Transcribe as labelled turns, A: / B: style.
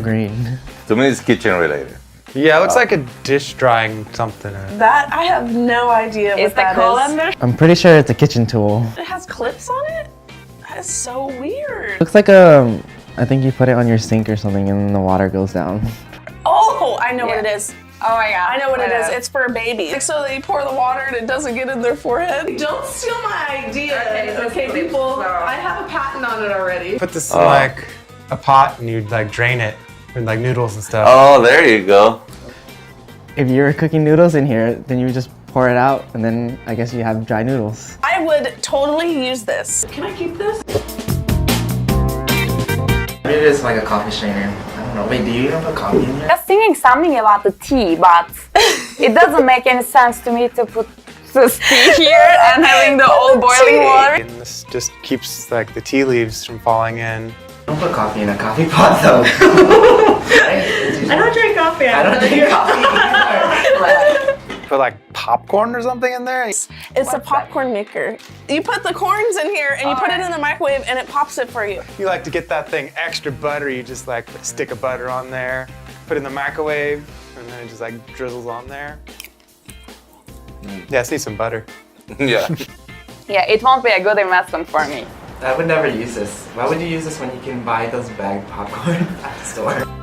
A: green.
B: To me, it's kitchen related.
C: Yeah, it looks like a dish drying something.
D: That, I have no idea what that is.
A: I'm pretty sure it's a kitchen tool.
D: It has clips on it? That is so weird.
A: Looks like a, I think you put it on your sink or something and then the water goes down.
D: Oh, I know what it is.
E: Oh my god.
D: I know what it is. It's for a baby. So they pour the water and it doesn't get in their forehead. Don't steal my idea. Okay, people. I have a patent on it already.
C: Put this in like a pot and you like drain it with like noodles and stuff.
B: Oh, there you go.
A: If you were cooking noodles in here, then you would just pour it out and then I guess you have dry noodles.
D: I would totally use this. Can I keep this?
A: Maybe it's like a coffee strainer. I don't know. Wait, do you even put coffee in here?
E: I was thinking something about the tea, but it doesn't make any sense to me to put the tea here and having the old boiling water.
C: And this just keeps like the tea leaves from falling in.
A: Don't put coffee in a coffee pot though.
D: I don't drink coffee.
A: I don't drink coffee either.
C: Put like popcorn or something in there?
D: It's a popcorn maker. You put the corns in here and you put it in the microwave and it pops it for you.
C: You like to get that thing extra buttery, you just like stick a butter on there, put it in the microwave, and then it just like drizzles on there. Yeah, I see some butter.
B: Yeah.
E: Yeah, it won't be a good investment for me.
A: I would never use this. Why would you use this when you can buy those bagged popcorn at the store?